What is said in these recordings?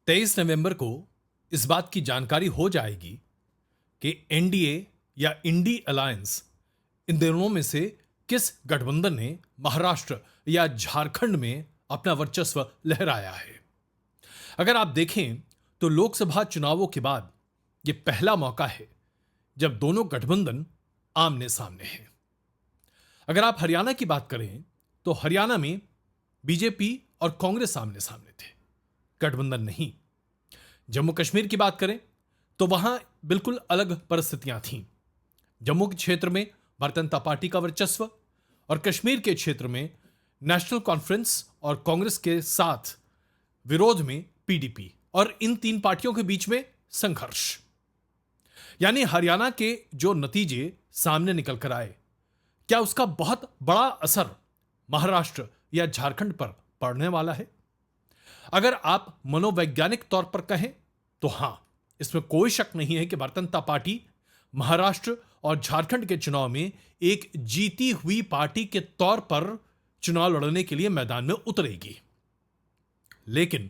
23 नवंबर को इस बात की जानकारी हो जाएगी कि एनडीए या इंडी अलायंस इन दोनों में से किस गठबंधन ने महाराष्ट्र या झारखंड में अपना वर्चस्व लहराया है। अगर आप देखें तो लोकसभा चुनावों के बाद यह पहला मौका है जब दोनों गठबंधन आमने सामने हैं। अगर आप हरियाणा की बात करें तो हरियाणा में बीजेपी और कांग्रेस आमने सामने थे, गठबंधन नहीं। जम्मू कश्मीर की बात करें तो वहां बिल्कुल अलग परिस्थितियां थीं। जम्मू के क्षेत्र में भारतीय जनता पार्टी का वर्चस्व और कश्मीर के क्षेत्र में नेशनल कॉन्फ्रेंस और कांग्रेस के साथ विरोध में पीडीपी, और इन तीन पार्टियों के बीच में संघर्ष। यानी हरियाणा के जो नतीजे सामने निकल कर आए, क्या उसका बहुत बड़ा असर महाराष्ट्र या झारखंड पर पड़ने वाला है? अगर आप मनोवैज्ञानिक तौर पर कहें तो हां, इसमें कोई शक नहीं है कि भारतीय जनता पार्टी महाराष्ट्र और झारखंड के चुनाव में एक जीती हुई पार्टी के तौर पर चुनाव लड़ने के लिए मैदान में उतरेगी। लेकिन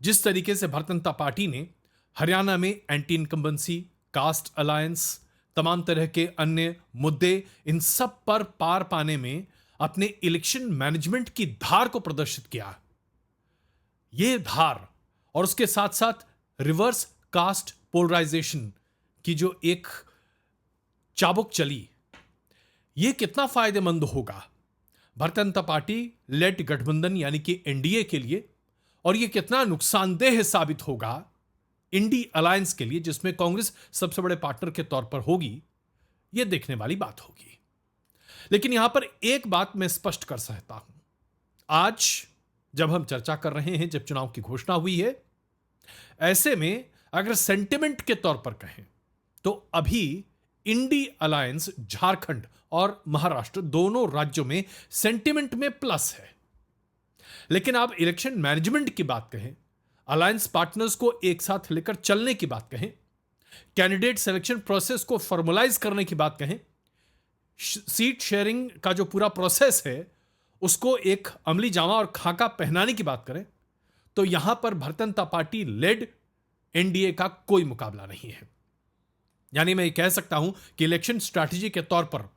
जिस तरीके से भारतीय जनता पार्टी ने हरियाणा में एंटी इनकम्बेंसी, कास्ट अलायंस, तमाम तरह के अन्य मुद्दे, इन सब पर पार पाने में अपने इलेक्शन मैनेजमेंट की धार को प्रदर्शित किया, यह धार और उसके साथ साथ रिवर्स कास्ट पोलराइजेशन की जो एक चाबुक चली, यह कितना फायदेमंद होगा भारतीय जनता पार्टी लेड गठबंधन यानी कि एनडीए के लिए, और यह कितना नुकसानदेह साबित होगा इंडी अलायंस के लिए जिसमें कांग्रेस सबसे बड़े पार्टनर के तौर पर होगी, यह देखने वाली बात होगी। लेकिन यहां पर एक बात मैं स्पष्ट कर सकता हूं, आज जब हम चर्चा कर रहे हैं, जब चुनाव की घोषणा हुई है, ऐसे में अगर सेंटिमेंट के तौर पर कहें तो अभी इंडी अलायंस झारखंड और महाराष्ट्र दोनों राज्यों में सेंटिमेंट में प्लस है। लेकिन आप इलेक्शन मैनेजमेंट की बात कहें, अलायंस पार्टनर्स को एक साथ लेकर चलने की बात कहें, कैंडिडेट सिलेक्शन प्रोसेस को फॉर्मलाइज करने की बात कहें, सीट शेयरिंग का जो पूरा प्रोसेस है उसको एक अमली जामा और खाका पहनाने की बात करें, तो यहां पर Bharatiya Janata party lead NDA का कोई मुकाबला नहीं है। यानी मैं ये कह सकता हूं कि इलेक्शन स्ट्रैटेजी के तौर पर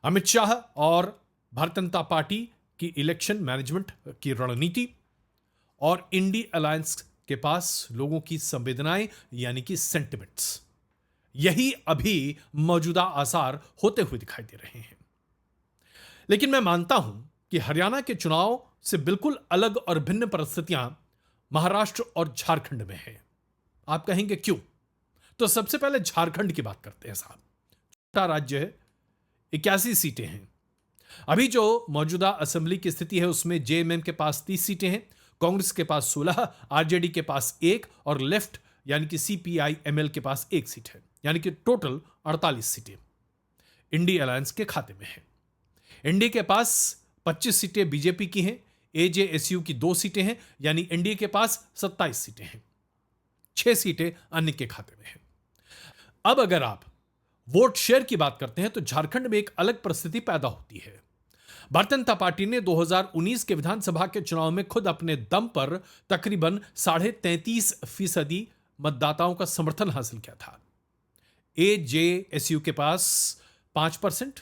अमित शाह और भारतीय जनता पार्टी की इलेक्शन मैनेजमेंट की रणनीति और इंडी अलायंस के पास लोगों की संवेदनाएं यानी कि सेंटिमेंट्स, यही अभी मौजूदा आसार होते हुए दिखाई दे रहे हैं। लेकिन मैं मानता हूं कि हरियाणा के चुनाव से बिल्कुल अलग और भिन्न परिस्थितियां महाराष्ट्र और झारखंड में हैं। आप कहेंगे क्यों? तो सबसे पहले झारखंड की बात करते हैं साहब। छोटा राज्य है, 81 सीटें हैं। अभी जो मौजूदा असेंबली की स्थिति है उसमें जेएमएम के पास 30 सीटें हैं, कांग्रेस के पास 16, आरजेडी के पास 1 और लेफ्ट यानी कि सीपीआई-एमएल के पास 1 सीट है, यानी कि टोटल 48 सीटें इंडी अलायंस के खाते में है। एनडीए के पास 25 सीटें बीजेपी की हैं, एजेएसयू की 2 सीटें हैं, यानी एनडीए के पास 27 सीटें हैं, 6 सीटें अन्य के खाते में हैं। अब अगर आप वोट शेयर की बात करते हैं तो झारखंड में एक अलग परिस्थिति पैदा होती है। भारतीय जनता पार्टी ने 2019 के विधानसभा के चुनाव में खुद अपने दम पर तकरीबन 33.5% मतदाताओं का समर्थन हासिल किया था। एजेएसयू के पास 5%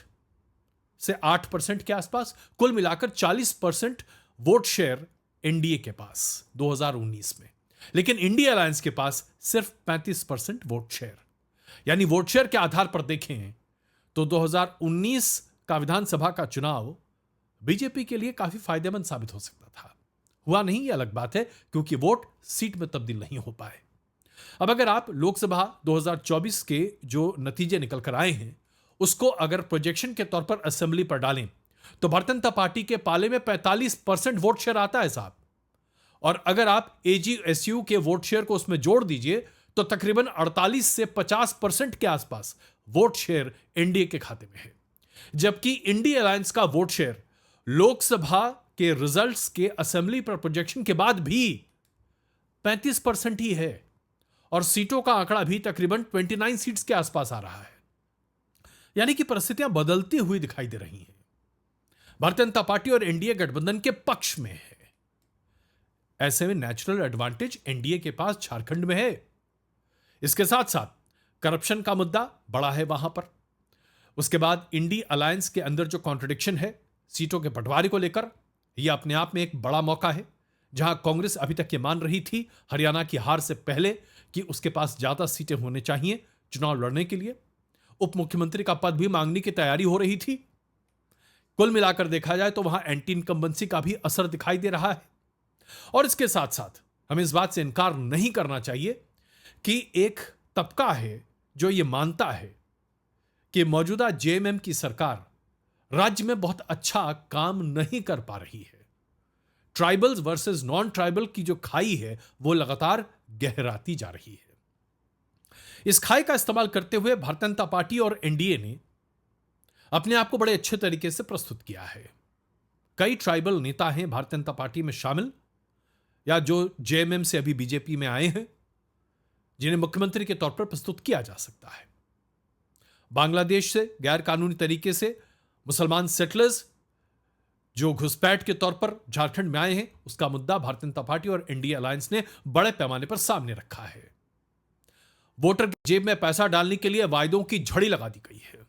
से 8% के आसपास, कुल मिलाकर 40% वोट शेयर एनडीए के पास 2019 में। लेकिन इंडिया अलायंस के पास सिर्फ 35% वोट शेयर। यानी वोट शेयर के आधार पर देखें तो 2019 का विधानसभा का चुनाव बीजेपी के लिए काफी फायदेमंद साबित हो सकता था। हुआ नहीं, यह अलग बात है, क्योंकि वोट सीट में तब्दील नहीं हो पाए। अब अगर आप लोकसभा 2024 के जो नतीजे निकल कर आए हैं उसको अगर प्रोजेक्शन के तौर पर असेंबली पर डालें तो भारतीय जनता पार्टी के पाले में 45% वोट शेयर आता है साहब। और अगर आप एजीएसयू के वोट शेयर को उसमें जोड़ दीजिए तो तकरीबन 48 से 50% के आसपास वोट शेयर एनडीए के खाते में है। जबकि इंडिया अलायंस का वोट शेयर लोकसभा के रिजल्ट्स के असेंबली पर प्रोजेक्शन के बाद भी 35% ही है, और सीटों का आंकड़ा भी तकरीबन 29 सीट्स के आसपास आ रहा है। यानी कि परिस्थितियां बदलती हुई दिखाई दे रही हैं। भारतीय जनता पार्टी और एनडीए गठबंधन के पक्ष में है। ऐसे में नेचुरल एडवांटेज एनडीए के पास झारखंड में है। इसके साथ साथ करप्शन का मुद्दा बड़ा है वहां पर। उसके बाद इंडी अलायंस के अंदर जो कॉन्ट्रडिक्शन है सीटों के बंटवारे को लेकर, यह अपने आप में एक बड़ा मौका है, जहां कांग्रेस अभी तक ये मान रही थी हरियाणा की हार से पहले कि उसके पास ज्यादा सीटें होने चाहिए चुनाव लड़ने के लिए। उप मुख्यमंत्री का पद भी मांगने की तैयारी हो रही थी। कुल मिलाकर देखा जाए तो वहां एंटी इनकम्बेंसी का भी असर दिखाई दे रहा है। और इसके साथ साथ हमें इस बात से इनकार नहीं करना चाहिए कि एक तबका है जो यह मानता है कि मौजूदा जेएमएम की सरकार राज्य में बहुत अच्छा काम नहीं कर पा रही है। ट्राइबल्स वर्सेस नॉन ट्राइबल की जो खाई है वो लगातार गहराती जा रही है। इस खाई का इस्तेमाल करते हुए भारतीय जनता पार्टी और एनडीए ने अपने आप को बड़े अच्छे तरीके से प्रस्तुत किया है। कई ट्राइबल नेता हैं भारतीय जनता पार्टी में शामिल या जो जेएमएम से अभी बीजेपी में आए हैं, जिन्हें मुख्यमंत्री के तौर पर प्रस्तुत किया जा सकता है। बांग्लादेश से गैर कानूनी तरीके से मुसलमान सेटलर्स जो घुसपैठ के तौर पर झारखंड में आए हैं, उसका मुद्दा भारतीय जनता पार्टी और एनडीए अलायंस ने बड़े पैमाने पर सामने रखा है। वोटर की जेब में पैसा डालने के लिए वायदों की झड़ी लगा दी गई है।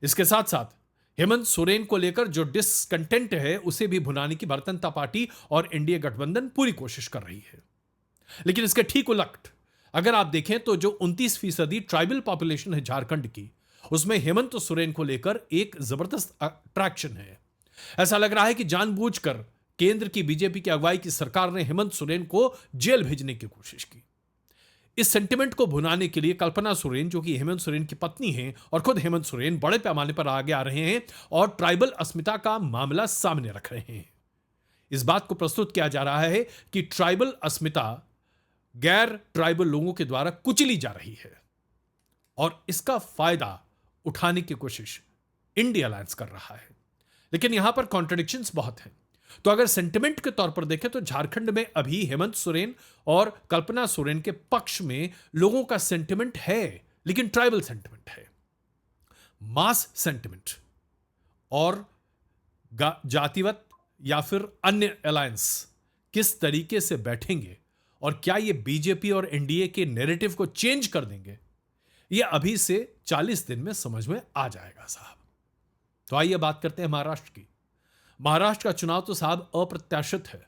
इसके साथ साथ हेमंत सोरेन को लेकर जो डिसकंटेंट है उसे भी भुनाने की भारतीय जनता पार्टी और एनडीए गठबंधन पूरी कोशिश कर रही है। लेकिन इसके ठीक उलट अगर आप देखें तो जो 29% ट्राइबल पॉपुलेशन है झारखंड की, उसमें हेमंत सोरेन को लेकर एक जबरदस्त अट्रैक्शन है। ऐसा लग रहा है कि जानबूझकर केंद्र की बीजेपी की अगुवाई की सरकार ने हेमंत सोरेन को जेल भेजने की कोशिश की। इस सेंटिमेंट को भुनाने के लिए कल्पना सोरेन, जो कि हेमंत सोरेन की पत्नी हैं, और खुद हेमंत सोरेन बड़े पैमाने पर आगे आ रहे हैं और ट्राइबल अस्मिता का मामला सामने रख रहे हैं। इस बात को प्रस्तुत किया जा रहा है कि ट्राइबल अस्मिता गैर ट्राइबल लोगों के द्वारा कुचली जा रही है और इसका फायदा उठाने की कोशिश इंडिया अलायंस कर रहा है। लेकिन यहां पर कॉन्ट्रडिक्शंस बहुत हैं। तो अगर सेंटिमेंट के तौर पर देखें तो झारखंड में अभी हेमंत सोरेन और कल्पना सोरेन के पक्ष में लोगों का सेंटिमेंट है, लेकिन ट्राइबल सेंटिमेंट है, मास सेंटिमेंट और जातिवत या फिर अन्य अलायंस किस तरीके से बैठेंगे और क्या ये बीजेपी और एनडीए के नैरेटिव को चेंज कर देंगे, ये अभी से 40 दिन में समझ में आ जाएगा साहब। तो आइए बात करते हैं महाराष्ट्र की। महाराष्ट्र का चुनाव तो साहब अप्रत्याशित है।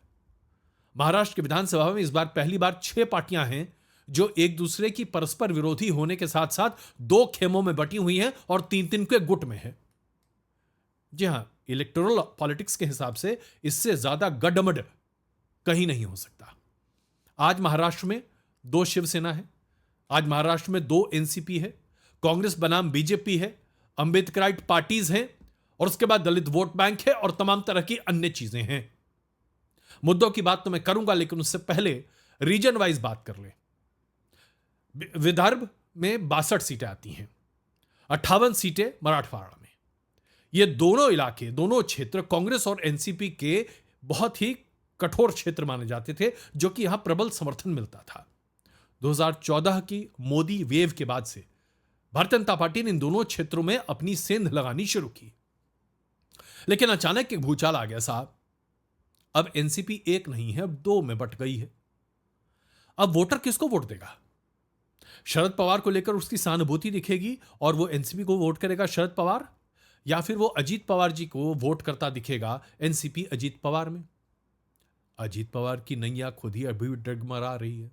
महाराष्ट्र की विधानसभा में इस बार पहली बार 6 पार्टियां हैं जो एक दूसरे की परस्पर विरोधी होने के साथ साथ 2 खेमों में बटी हुई हैं और 3-3 के गुट में हैं। जी हां, इलेक्टोरल पॉलिटिक्स के हिसाब से इससे ज्यादा गडमड कहीं नहीं हो सकता। आज महाराष्ट्र में 2 शिवसेना है, आज महाराष्ट्र में 2 एनसीपी है, कांग्रेस बनाम बीजेपी है, अंबेडकराइट पार्टीज हैं और उसके बाद दलित वोट बैंक है और तमाम तरह की अन्य चीजें हैं। मुद्दों की बात तो मैं करूंगा, लेकिन उससे पहले रीजन वाइज बात कर लें। विदर्भ में 62 सीटें आती हैं, 58 सीटें मराठवाड़ा में। ये दोनों इलाके, दोनों क्षेत्र कांग्रेस और एनसीपी के बहुत ही कठोर क्षेत्र माने जाते थे, जो कि यहां प्रबल समर्थन मिलता था। 2014 की मोदी वेव के बाद से भारतीय जनता पार्टी ने इन दोनों क्षेत्रों में अपनी सेंध लगानी शुरू की। लेकिन अचानक एक भूचाल आ गया साहब। अब एनसीपी 1 नहीं है, अब 2 में बट गई है। अब वोटर किसको वोट देगा? शरद पवार को लेकर उसकी सहानुभूति दिखेगी और वो एनसीपी को वोट करेगा शरद पवार, या फिर वो अजीत पवार जी को वोट करता दिखेगा एनसीपी अजीत पवार में? अजीत पवार की नैया खुद ही अभी डगमगा रही है,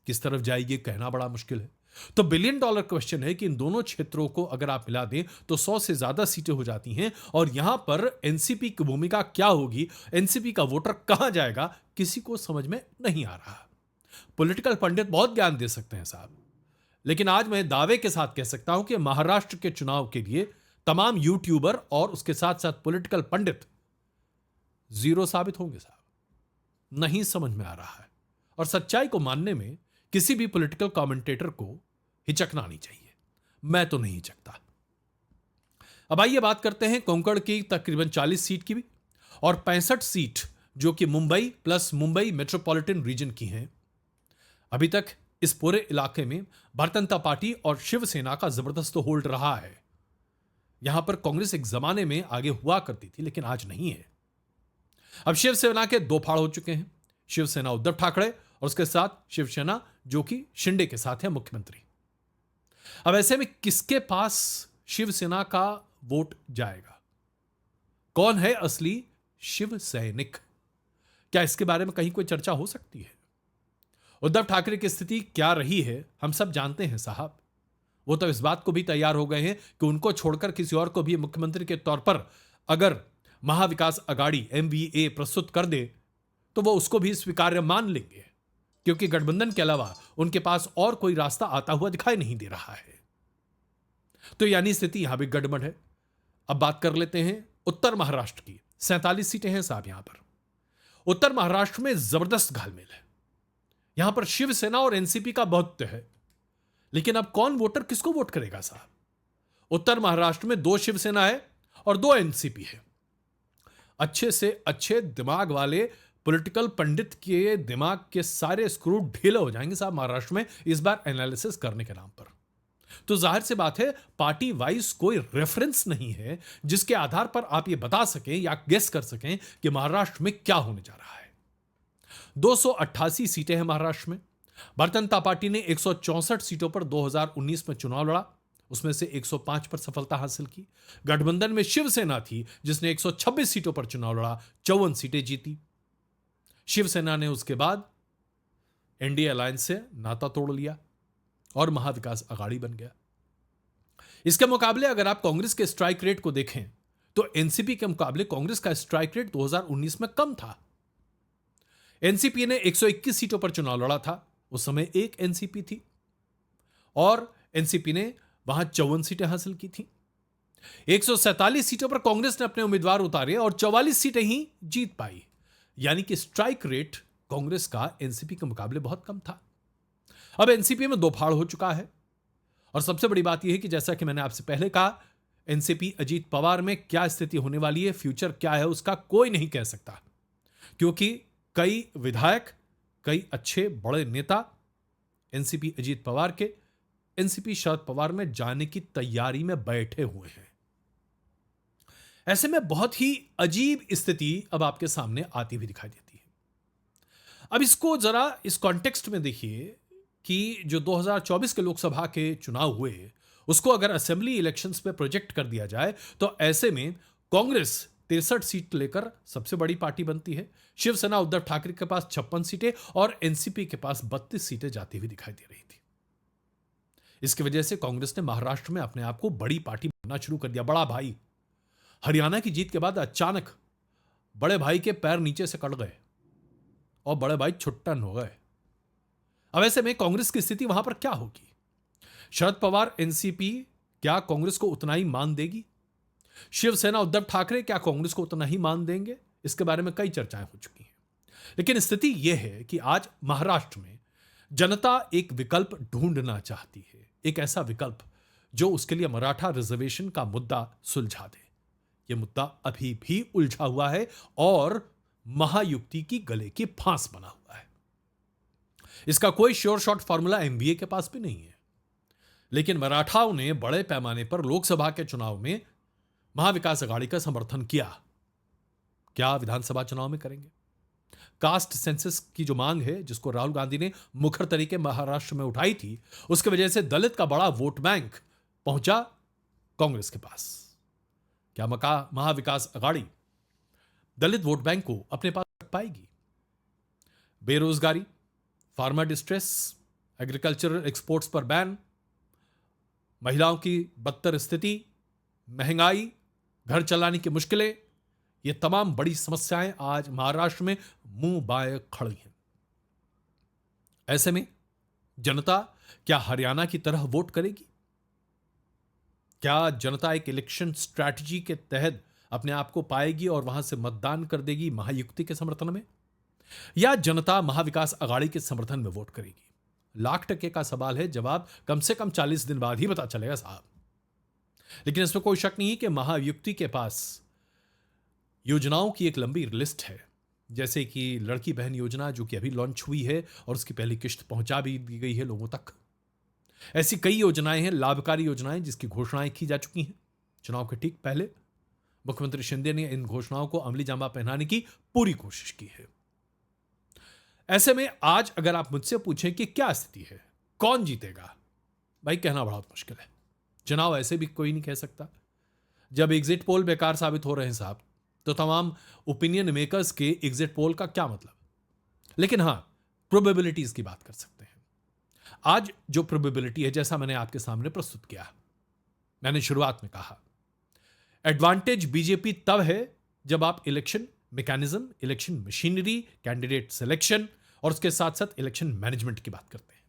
किस तरफ जाएगी कहना बड़ा मुश्किल है। तो $1 बिलियन क्वेश्चन है कि इन दोनों क्षेत्रों को अगर आप मिला दें तो 100 से ज्यादा सीटें हो जाती हैं और यहां पर एनसीपी की भूमिका क्या होगी, एनसीपी का वोटर कहां जाएगा, किसी को समझ में नहीं आ रहा। पॉलिटिकल पंडित बहुत ज्ञान दे सकते हैं साहब, लेकिन आज मैं दावे के साथ कह सकता हूं कि महाराष्ट्र के चुनाव के लिए तमाम यूट्यूबर और उसके साथ साथ पॉलिटिकल पंडित जीरो साबित होंगे साहब। नहीं समझ में आ रहा है और सच्चाई को मानने में किसी भी पॉलिटिकल कमेंटेटर को हिचकना नहीं चाहिए। मैं तो नहीं हिचकता। अब आइए बात करते हैं कोंकण की तकरीबन 40 सीट की भी और 65 सीट जो कि Mumbai plus Mumbai metropolitan region की हैं। अभी तक इस पूरे इलाके में भारतीय जनता पार्टी और शिवसेना का जबरदस्त होल्ड रहा है। यहां पर कांग्रेस एक जमाने में आगे हुआ करती थी, लेकिन आज नहीं है। अब शिवसेना के 2 फाड़ हो चुके हैं। शिवसेना उद्धव ठाकरे और उसके साथ शिवसेना जो कि शिंदे के साथ है मुख्यमंत्री। अब ऐसे में किसके पास शिवसेना का वोट जाएगा? कौन है असली शिव सैनिक? क्या इसके बारे में कहीं कोई चर्चा हो सकती है? उद्धव ठाकरे की स्थिति क्या रही है हम सब जानते हैं साहब। वो तो इस बात को भी तैयार हो गए हैं कि उनको छोड़कर किसी और को भी मुख्यमंत्री के तौर पर अगर महाविकास अघाड़ी MVA प्रस्तुत कर दे तो वो उसको भी स्वीकार्य मान लेंगे, क्योंकि गठबंधन के अलावा उनके पास और कोई रास्ता आता हुआ दिखाई नहीं दे रहा है। तो यानी स्थिति यहां भी गड़बड़ है। अब बात कर लेते हैं उत्तर महाराष्ट्र की। 47 सीटें हैं साहब यहां पर। उत्तर महाराष्ट्र में जबरदस्त घालमेल है। यहां पर शिवसेना और एनसीपी का बहुत है, लेकिन अब कौन वोटर किसको वोट करेगा साहब? उत्तर महाराष्ट्र में 2 शिवसेना है और 2 एनसीपी है। अच्छे से अच्छे दिमाग वाले पॉलिटिकल पंडित के दिमाग के सारे स्क्रू ढीले हो जाएंगे साहब महाराष्ट्र में इस बार एनालिसिस करने के नाम पर। तो जाहिर सी बात है पार्टी वाइज कोई रेफरेंस नहीं है जिसके आधार पर आप ये बता सकें या गेस कर सकें कि महाराष्ट्र में क्या होने जा रहा है। 288 सीटें हैं महाराष्ट्र में। भारतीय जनता पार्टी ने 164 सीटों पर 2019 में चुनाव लड़ा, उसमें से 105 पर सफलता हासिल की। गठबंधन में शिवसेना थी जिसने 126 सीटों पर चुनाव लड़ा, 54 सीटें जीती। शिवसेना ने उसके बाद एनडीए अलायंस से नाता तोड़ लिया और महाविकास अघाड़ी बन गया। इसके मुकाबले अगर आप कांग्रेस के स्ट्राइक रेट को देखें तो एनसीपी के मुकाबले कांग्रेस का स्ट्राइक रेट 2019 में कम था। एनसीपी ने 121 सीटों पर चुनाव लड़ा था, उस समय एक एनसीपी थी और एनसीपी ने वहां 54 सीटें हासिल की थी। 147 सीटों पर कांग्रेस ने अपने उम्मीदवार उतारे और 44 सीटें ही जीत पाई। यानी कि स्ट्राइक रेट कांग्रेस का एनसीपी के मुकाबले बहुत कम था। अब एनसीपी में 2 फाड़ हो चुका है और सबसे बड़ी बात यह है कि जैसा कि मैंने आपसे पहले कहा, एनसीपी अजीत पवार में क्या स्थिति होने वाली है, फ्यूचर क्या है, उसका कोई नहीं कह सकता, क्योंकि कई विधायक, कई अच्छे बड़े नेता एनसीपी अजीत पवार के एनसीपी शरद पवार में जाने की तैयारी में बैठे हुए हैं। ऐसे में बहुत ही अजीब स्थिति अब आपके सामने आती हुई दिखाई देती है। अब इसको जरा इस कॉन्टेक्स्ट में देखिए कि जो 2024 के लोकसभा के चुनाव हुए उसको अगर असेंबली इलेक्शंस पे प्रोजेक्ट कर दिया जाए तो ऐसे में कांग्रेस 63 सीट लेकर सबसे बड़ी पार्टी बनती है। शिवसेना उद्धव ठाकरे के पास 56 सीटें और एनसीपी के पास 32 सीटें जाती हुई दिखाई दे रही थी। इसकी वजह से कांग्रेस ने महाराष्ट्र में अपने आप को बड़ी पार्टी बनना शुरू कर दिया, बड़ा भाई। हरियाणा की जीत के बाद अचानक बड़े भाई के पैर नीचे से कट गए और बड़े भाई छुट्टन हो गए। अब ऐसे में कांग्रेस की स्थिति वहां पर क्या होगी? शरद पवार एनसीपी क्या कांग्रेस को उतना ही मान देगी? शिवसेना उद्धव ठाकरे क्या कांग्रेस को उतना ही मान देंगे? इसके बारे में कई चर्चाएं हो चुकी हैं, लेकिन स्थिति यह है कि आज महाराष्ट्र में जनता एक विकल्प ढूंढना चाहती है, एक ऐसा विकल्प जो उसके लिए मराठा रिजर्वेशन का मुद्दा सुलझा दे। यह मुद्दा अभी भी उलझा हुआ है और महायुक्ति की गले की फांस बना हुआ है। इसका कोई श्योर शॉट फॉर्मूला एमबीए के पास भी नहीं है, लेकिन मराठाओं ने बड़े पैमाने पर लोकसभा के चुनाव में महाविकास अघाड़ी का समर्थन किया। क्या विधानसभा चुनाव में करेंगे? कास्ट सेंसस की जो मांग है जिसको राहुल गांधी ने मुखर तरीके महाराष्ट्र में उठाई थी, उसकी वजह से दलित का बड़ा वोट बैंक पहुंचा कांग्रेस के पास। क्या महाविकास अघाड़ी दलित वोट बैंक को अपने पास रख पाएगी? बेरोजगारी, फार्मर डिस्ट्रेस, एग्रीकल्चरल एक्सपोर्ट्स पर बैन, महिलाओं की बदतर स्थिति, महंगाई, घर चलाने की मुश्किलें, ये तमाम बड़ी समस्याएं आज महाराष्ट्र में मुंह बाए खड़ी हैं। ऐसे में जनता क्या हरियाणा की तरह वोट करेगी? क्या जनता एक इलेक्शन स्ट्रैटेजी के तहत अपने आप को पाएगी और वहां से मतदान कर देगी महायुक्ति के समर्थन में, या जनता महाविकास अघाड़ी के समर्थन में वोट करेगी? लाख टके का सवाल है, जवाब कम से कम 40 दिन बाद ही पता चलेगा साहब। लेकिन इसमें कोई शक नहीं कि महायुक्ति के पास योजनाओं की एक लंबी लिस्ट है, जैसे कि लड़की बहन योजना जो कि अभी लॉन्च हुई है और उसकी पहली किश्त पहुंचा भी दी गई है लोगों तक। ऐसी कई योजनाएं हैं, लाभकारी योजनाएं जिसकी घोषणाएं की जा चुकी हैं। चुनाव के ठीक पहले मुख्यमंत्री शिंदे ने इन घोषणाओं को अमली जामा पहनाने की पूरी कोशिश की है। ऐसे में आज अगर आप मुझसे पूछें कि क्या स्थिति है, कौन जीतेगा, भाई कहना बहुत मुश्किल है। चुनाव ऐसे भी कोई नहीं कह सकता। जब एग्जिट पोल बेकार साबित हो रहे हैं साहब, तो तमाम ओपिनियन मेकर्स के एग्जिट पोल का क्या मतलब। लेकिन हां, प्रोबेबिलिटीज की बात कर सकते हैं। आज जो प्रोबेबिलिटी है, जैसा मैंने आपके सामने प्रस्तुत किया, मैंने शुरुआत में कहा, एडवांटेज बीजेपी तब है जब आप election mechanism, election machinery, candidate selection और उसके साथ साथ इलेक्शन मैनेजमेंट की बात करते हैं।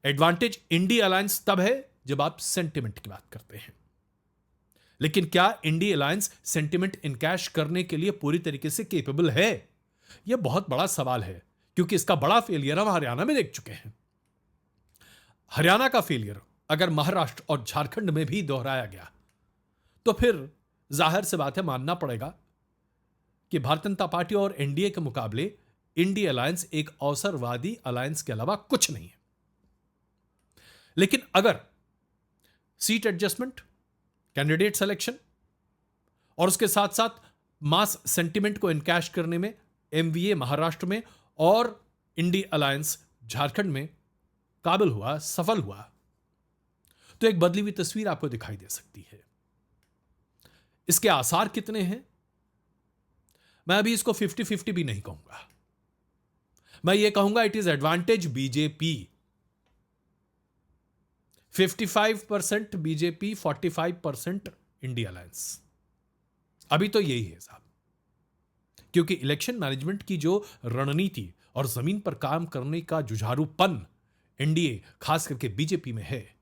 एडवांटेज इंडी अलायंस तब है जब आप सेंटिमेंट की बात करते हैं। लेकिन क्या इंडी अलायंस सेंटिमेंट इनकैश करने के लिए पूरी तरीके से केपेबल है? यह बहुत बड़ा सवाल है, क्योंकि इसका बड़ा फेलियर हम हरियाणा में देख चुके हैं। हरियाणा का फेलियर अगर महाराष्ट्र और झारखंड में भी दोहराया गया, तो फिर जाहिर सी बात है, मानना पड़ेगा कि भारतीय जनता पार्टी और एनडीए के मुकाबले इंडी अलायंस एक अवसरवादी अलायंस के अलावा कुछ नहीं है। लेकिन अगर सीट एडजस्टमेंट, कैंडिडेट सिलेक्शन और उसके साथ साथ मास सेंटिमेंट को इनकैश करने में एमवीए महाराष्ट्र में और इंडी अलायंस झारखंड में काबिल हुआ, सफल हुआ, तो एक बदली हुई तस्वीर आपको दिखाई दे सकती है। इसके आसार कितने हैं? मैं अभी इसको 50-50 भी नहीं कहूंगा। मैं ये कहूंगा it is advantage BJP. 55% BJP, 45% India alliance. अभी तो यही है साहब, क्योंकि इलेक्शन मैनेजमेंट की जो रणनीति और जमीन पर काम करने का जुझारूपन एनडीए खास करके बीजेपी में है,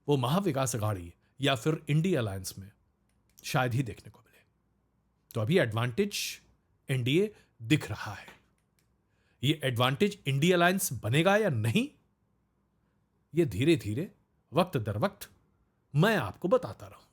वो महाविकास अघाड़ी या फिर इंडिया अलायंस में शायद ही देखने को मिले। तो अभी एडवांटेज एनडीए दिख रहा है। ये एडवांटेज इंडिया अलायंस बनेगा या नहीं, ये धीरे धीरे वक्त दर वक्त मैं आपको बताता रहूं।